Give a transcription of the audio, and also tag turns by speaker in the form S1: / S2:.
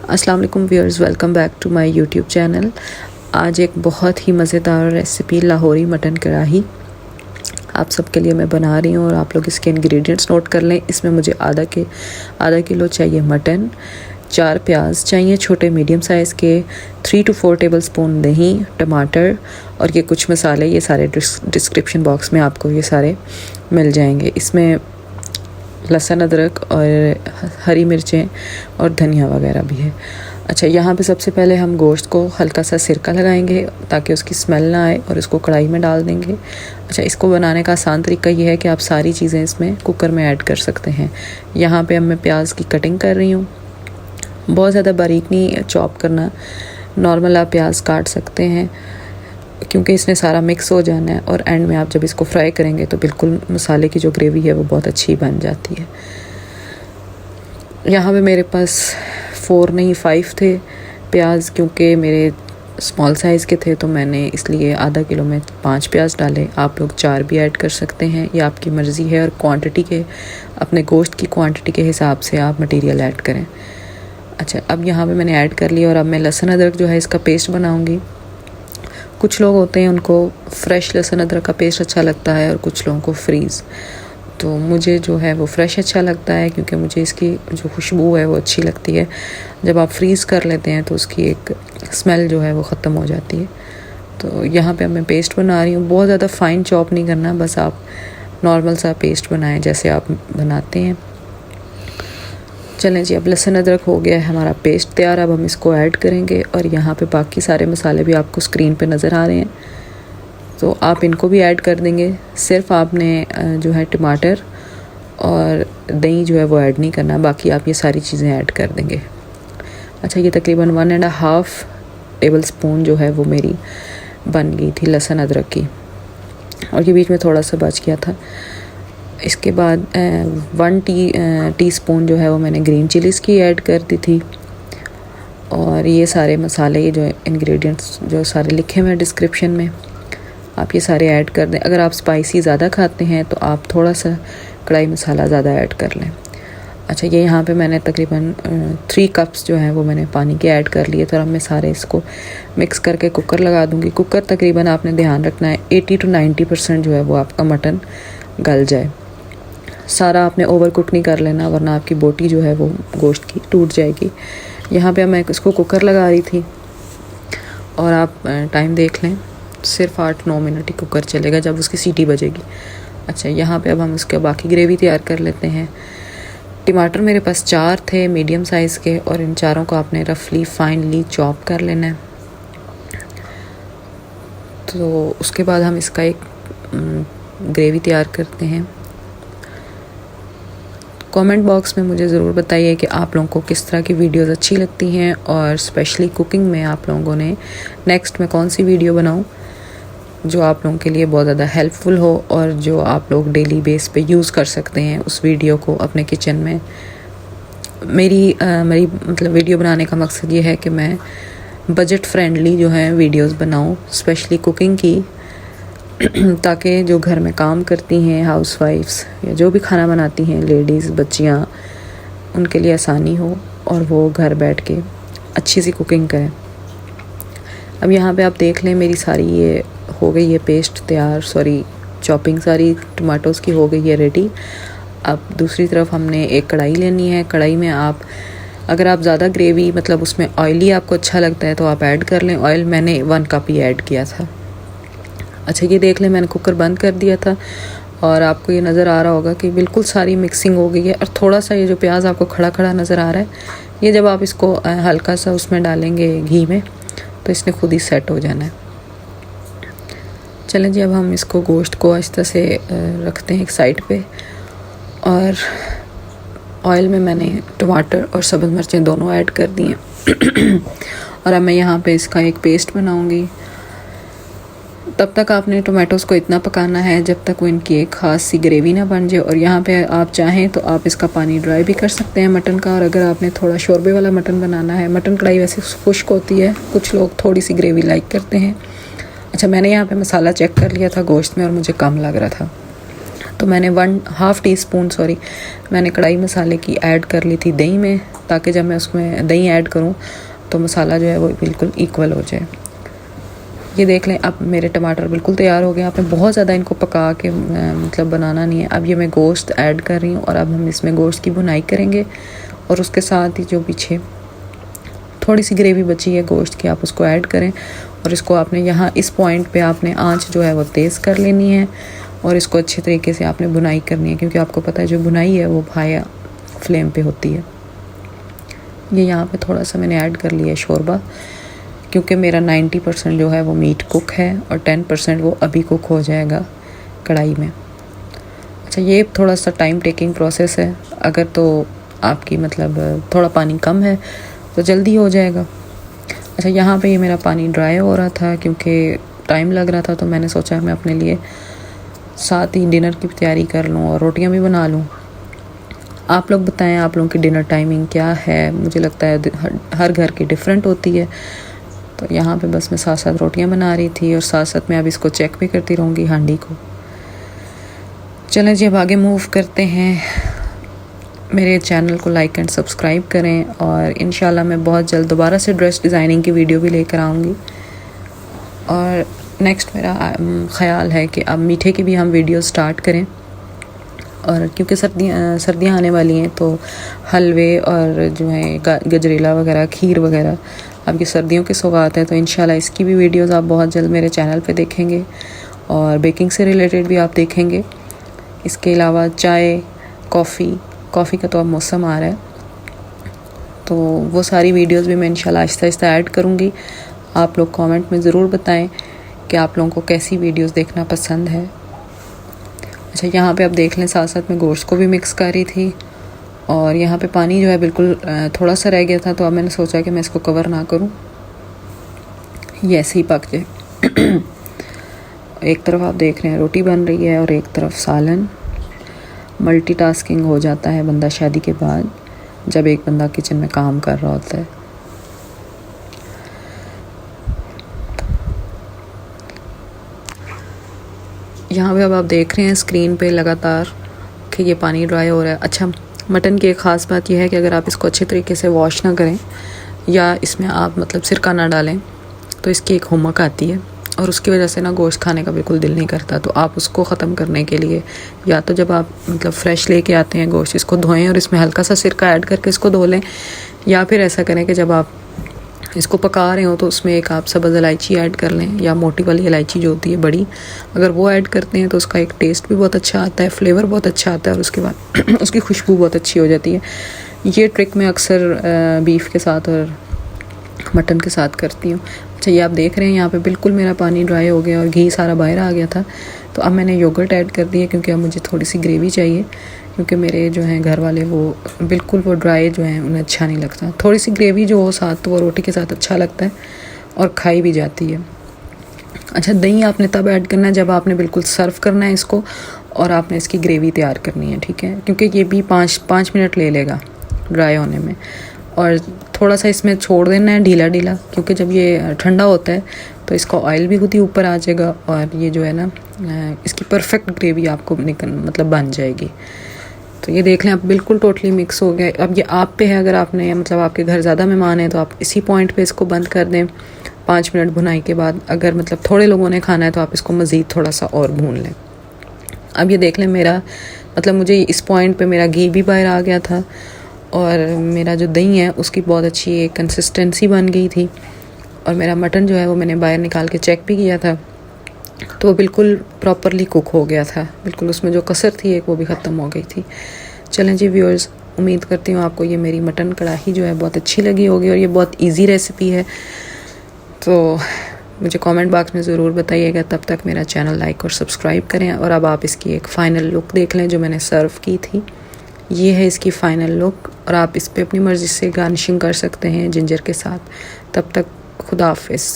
S1: अस्सलाम वालेकुम viewers, welcome back to my YouTube channel. आज एक बहुत ही मज़ेदार रेसिपी लाहौरी मटन कढ़ाई आप सबके लिए मैं बना रही हूँ और आप लोग इसके इंग्रेडिएंट्स नोट कर लें। इसमें मुझे आधा किलो चाहिए मटन, 4 प्याज चाहिए छोटे मीडियम साइज़ के, 3 to 4 टेबलस्पून दही, टमाटर और ये कुछ मसाले। ये सारे डिस्क्रिप्शन बॉक्स में आपको ये सारे मिल जाएंगे। इसमें लहसुन, अदरक और हरी मिर्चें और धनिया वगैरह भी है। अच्छा, यहाँ पे सबसे पहले हम गोश्त को हल्का सा सिरका लगाएंगे ताकि उसकी स्मेल ना आए और इसको कढ़ाई में डाल देंगे। अच्छा, इसको बनाने का आसान तरीका ये है कि आप सारी चीज़ें इसमें कुकर में ऐड कर सकते हैं। यहाँ पे अब मैं प्याज की कटिंग कर रही हूँ, बहुत ज़्यादा बारीक नहीं चॉप करना, नॉर्मल आप प्याज काट सकते हैं क्योंकि इसने सारा मिक्स हो जाना है और एंड में आप जब इसको फ्राई करेंगे तो बिल्कुल मसाले की जो ग्रेवी है वो बहुत अच्छी बन जाती है। यहाँ पे मेरे पास 4 नहीं 5 थे प्याज, क्योंकि मेरे स्मॉल साइज़ के थे तो मैंने इसलिए आधा किलो में 5 प्याज डाले। आप लोग 4 भी ऐड कर सकते हैं, ये आपकी मर्ज़ी है और क्वांटिटी के अपने गोश्त की क्वांटिटी के हिसाब से आप मटेरियल ऐड करें। अच्छा, अब यहाँ पे मैंने ऐड कर लिया और अब मैं लहसुन अदरक जो है इसका पेस्ट बनाऊँगी। कुछ लोग होते हैं उनको फ्रेश लहसुन अदरक का पेस्ट अच्छा लगता है और कुछ लोगों को फ्रीज़, तो मुझे जो है वो फ्रेश अच्छा लगता है क्योंकि मुझे इसकी जो खुशबू है वो अच्छी लगती है। जब आप फ्रीज़ कर लेते हैं तो उसकी एक स्मेल जो है वो ख़त्म हो जाती है। तो यहाँ पे अब मैं पेस्ट बना रही हूँ। बहुत ज़्यादा फ़ाइन चॉप नहीं करना, बस आप नॉर्मल सा पेस्ट बनाएं जैसे आप बनाते हैं। चलें जी, अब लहसुन अदरक हो गया है हमारा पेस्ट तैयार। अब हम इसको ऐड करेंगे और यहाँ पे बाकी सारे मसाले भी आपको स्क्रीन पे नज़र आ रहे हैं तो आप इनको भी ऐड कर देंगे। सिर्फ आपने जो है टमाटर और दही जो है वो ऐड नहीं करना, बाकी आप ये सारी चीज़ें ऐड कर देंगे। अच्छा, ये तकरीबन 1.5 टेबलस्पून जो है वो मेरी बन गई थी लहसुन अदरक की और ये बीच में थोड़ा सा बच गया था। इसके बाद 1 टीस्पून जो है वो मैंने ग्रीन चिलीज़ की ऐड कर दी थी और ये सारे मसाले, ये जो इंग्रेडिएंट्स जो सारे लिखे हुए हैं डिस्क्रिप्शन में, आप ये सारे ऐड कर दें। अगर आप स्पाइसी ज़्यादा खाते हैं तो आप थोड़ा सा कढ़ाई मसाला ज़्यादा ऐड कर लें। अच्छा, ये यहाँ पे मैंने तकरीबन 3 कप्स जो है वो मैंने पानी के ऐड कर लिए। तो अब मैं सारे इसको मिक्स करके कुकर लगा दूँगी। कुकर तकरीबन आपने ध्यान रखना है 80 to 90% जो है वो आपका मटन गल जाए। सारा आपने ओवर कुक नहीं कर लेना वरना आपकी बोटी जो है वो गोश्त की टूट जाएगी। यहाँ पे मैं इसको कुकर लगा रही थी और आप टाइम देख लें, सिर्फ 8-9 मिनट ही कुकर चलेगा जब उसकी सीटी बजेगी। अच्छा, यहाँ पे अब हम उसके बाकी ग्रेवी तैयार कर लेते हैं। टमाटर मेरे पास 4 थे मीडियम साइज़ के और इन चारों को आपने रफली फाइनली चॉप कर लेना है। तो उसके बाद हम इसका एक ग्रेवी तैयार करते हैं। कमेंट बॉक्स में मुझे ज़रूर बताइए कि आप लोगों को किस तरह की वीडियोस अच्छी लगती हैं और स्पेशली कुकिंग में आप लोगों ने नेक्स्ट में कौन सी वीडियो बनाऊं जो आप लोगों के लिए बहुत ज़्यादा हेल्पफुल हो और जो आप लोग डेली बेस पे यूज़ कर सकते हैं उस वीडियो को अपने किचन में। मेरी मतलब वीडियो बनाने का मकसद ये है कि मैं बजट फ्रेंडली जो है वीडियोस बनाऊं स्पेशली कुकिंग की, ताकि जो घर में काम करती हैं हाउसवाइफ्स या जो भी खाना बनाती हैं लेडीज़, बच्चियां, उनके लिए आसानी हो और वो घर बैठ के अच्छी सी कुकिंग करें। अब यहाँ पे आप देख लें मेरी सारी ये हो गई है पेस्ट तैयार, चॉपिंग सारी टमाटोज़ की हो गई है रेडी। अब दूसरी तरफ हमने एक कढ़ाई लेनी है। कढ़ाई में आप अगर आप ज़्यादा ग्रेवी मतलब उसमें ऑयली आपको अच्छा लगता है तो आप ऐड कर लें। ऑयल मैंने 1 कप ही ऐड किया था। अच्छा, ये देख लें मैंने कुकर बंद कर दिया था और आपको ये नज़र आ रहा होगा कि बिल्कुल सारी मिक्सिंग हो गई है और थोड़ा सा ये जो प्याज आपको खड़ा खड़ा नज़र आ रहा है, ये जब आप इसको हल्का सा उसमें डालेंगे घी में तो इसने खुद ही सेट हो जाना है। चलें जी, अब हम इसको गोश्त को आहिस्ता से रखते हैं एक साइड पे और ऑयल में मैंने टमाटर और सब्ज़ मिर्चें दोनों ऐड कर दी हैं और अब मैं यहाँ पे इसका एक पेस्ट बनाऊँगी। तब तक आपने टोमेटोज़ को इतना पकाना है जब तक वो इनकी एक ख़ास सी ग्रेवी ना बन जाए। और यहाँ पे आप चाहें तो आप इसका पानी ड्राई भी कर सकते हैं मटन का, और अगर आपने थोड़ा शोरबे वाला मटन बनाना है, मटन कढ़ाई वैसे खुश्क होती है, कुछ लोग थोड़ी सी ग्रेवी लाइक करते हैं। अच्छा, मैंने यहाँ पे मसाला चेक कर लिया था गोश्त में और मुझे कम लग रहा था तो मैंने 1/2 टीस्पून मैंने कढ़ाई मसाले की ऐड कर ली थी दही में, ताकि जब मैं उसमें दही ऐड करूँ तो मसाला जो है वो बिल्कुल इक्वल हो जाए। ये देख लें, अब मेरे टमाटर बिल्कुल तैयार हो गए। आपने बहुत ज़्यादा इनको पका के मतलब बनाना नहीं है। अब ये मैं गोश्त ऐड कर रही हूँ और अब हम इसमें गोश्त की भुनाई करेंगे और उसके साथ ही जो पीछे थोड़ी सी ग्रेवी बची है गोश्त की, आप उसको ऐड करें और इसको आपने यहाँ इस पॉइंट पे आपने आंच जो है वो तेज़ कर लेनी है और इसको अच्छे तरीके से आपने भुनाई करनी है, क्योंकि आपको पता है जो भुनाई है वो हाई फ्लेम पे होती है। ये यहाँ पे थोड़ा सा मैंने ऐड कर लिया है शोरबा, क्योंकि मेरा 90% जो है वो मीट कुक है और 10% वो अभी कुक हो जाएगा कढ़ाई में। अच्छा, ये थोड़ा सा टाइम टेकिंग प्रोसेस है। अगर तो आपकी मतलब थोड़ा पानी कम है तो जल्दी हो जाएगा। अच्छा, यहाँ पे ये मेरा पानी ड्राई हो रहा था क्योंकि टाइम लग रहा था, तो मैंने सोचा मैं अपने लिए साथ ही डिनर की तैयारी कर लूँ और रोटियाँ भी बना लूँ। आप लोग बताएं आप लोगों की डिनर टाइमिंग क्या है। मुझे लगता है हर घर की डिफरेंट होती है। तो यहाँ पे बस मैं साथ साथ रोटियाँ बना रही थी और साथ साथ मैं अब इसको चेक भी करती रहूँगी हांडी को। चलें जी, अब आगे मूव करते हैं। मेरे चैनल को लाइक एंड सब्सक्राइब करें और इंशाल्लाह मैं बहुत जल्द दोबारा से ड्रेस डिज़ाइनिंग की वीडियो भी लेकर आऊँगी। और नेक्स्ट मेरा ख़्याल है कि अब मीठे की भी हम वीडियो स्टार्ट करें, और क्योंकि सर्दियाँ आने वाली हैं तो हलवे और जो है गजरेला वगैरह, खीर वगैरह अब ये सर्दियों की सौगात है। तो इंशाल्लाह इसकी भी वीडियोस आप बहुत जल्द मेरे चैनल पे देखेंगे और बेकिंग से रिलेटेड भी आप देखेंगे। इसके अलावा चाय, कॉफ़ी का तो अब मौसम आ रहा है, तो वो सारी वीडियोस भी मैं इंशाल्लाह आहिस्ता आहिस्ता ऐड करूँगी। आप लोग कमेंट में ज़रूर बताएं कि आप लोगों को कैसी वीडियोस देखना पसंद है। अच्छा, यहाँ पे आप देख लें, साथ साथ मैं गोश्त को भी मिक्स कर रही थी और यहाँ पे पानी जो है बिल्कुल थोड़ा सा रह गया था, तो अब मैंने सोचा कि मैं इसको कवर ना करूँ, ये ऐसे ही पक जाए। एक तरफ आप देख रहे हैं रोटी बन रही है और एक तरफ सालन। मल्टीटास्किंग हो जाता है बंदा शादी के बाद, जब एक बंदा किचन में काम कर रहा होता है। यहाँ पे अब आप देख रहे हैं स्क्रीन पे लगातार कि ये पानी ड्राई हो रहा है। अच्छा, मटन की एक ख़ास बात यह है कि अगर आप इसको अच्छे तरीके से वॉश ना करें या इसमें आप मतलब सिरका ना डालें तो इसकी एक हुमक आती है और उसकी वजह से ना गोश्त खाने का बिल्कुल दिल नहीं करता। तो आप उसको ख़त्म करने के लिए या तो जब आप मतलब फ़्रेश लेके आते हैं गोश्त, इसको धोएं और इसमें हल्का सा सिरका ऐड करके इसको धो लें, या फिर ऐसा करें कि जब आप इसको पका रहे हो तो उसमें एक आप सब्ज़ इलायची ऐड कर लें, या मोटी वाली इलायची जो होती है बड़ी, अगर वो ऐड करते हैं तो उसका एक टेस्ट भी बहुत अच्छा आता है, फ्लेवर बहुत अच्छा आता है और उसके बाद उसकी खुशबू बहुत अच्छी हो जाती है। ये ट्रिक मैं अक्सर बीफ के साथ और मटन के साथ करती हूँ। अच्छा, ये आप देख रहे हैं यहाँ पे बिल्कुल मेरा पानी ड्राई हो गया और घी सारा बाहर आ गया था। तो अब मैंने योगर्ट ऐड कर दिया क्योंकि अब मुझे थोड़ी सी ग्रेवी चाहिए, क्योंकि मेरे जो हैं घर वाले वो बिल्कुल वो ड्राई जो है उन्हें अच्छा नहीं लगता। थोड़ी सी ग्रेवी जो हो साथ तो वो रोटी के साथ अच्छा लगता है और खाई भी जाती है। अच्छा, दही आपने तब ऐड करना है जब आपने बिल्कुल सर्व करना है इसको और आपने इसकी ग्रेवी तैयार करनी है, ठीक है, क्योंकि ये भी 5 मिनट ले लेगा ड्राई होने में। और थोड़ा सा इसमें छोड़ देना है ढीला ढीला, क्योंकि जब ये ठंडा होता है तो इसका ऑयल भी खुद ही ऊपर आ जाएगा और ये जो है ना इसकी परफेक्ट ग्रेवी आपको मतलब बन जाएगी। तो ये देख लें अब बिल्कुल टोटली मिक्स हो गया। अब ये आप पे है, अगर आपने मतलब आपके घर ज़्यादा मेहमान हैं तो आप इसी पॉइंट पे इसको बंद कर दें 5 मिनट भुनाई के बाद। अगर मतलब थोड़े लोगों ने खाना है तो आप इसको मज़ीद थोड़ा सा और भून लें। अब ये देख लें मेरा मतलब मुझे इस पॉइंट पे मेरा घी भी बाहर आ गया था और मेरा जो दही है उसकी बहुत अच्छी एक कंसिस्टेंसी बन गई थी, और मेरा मटन जो है वो मैंने बाहर निकाल के चेक भी किया था तो वो बिल्कुल प्रॉपरली कुक हो गया था, बिल्कुल उसमें जो कसर थी एक वो भी ख़त्म हो गई थी। चलें जी व्यूअर्स, उम्मीद करती हूँ आपको ये मेरी मटन कढ़ाई जो है बहुत अच्छी लगी होगी और ये बहुत इजी रेसिपी है। तो मुझे कमेंट बॉक्स में ज़रूर बताइएगा। तब तक मेरा चैनल लाइक और सब्सक्राइब करें। और अब आप इसकी एक फ़ाइनल लुक देख लें जो मैंने सर्व की थी। ये है इसकी फ़ाइनल लुक, और आप इस पर अपनी मर्ज़ी से गार्निशिंग कर सकते हैं जिंजर के साथ। तब तक खुदा हाफिज़।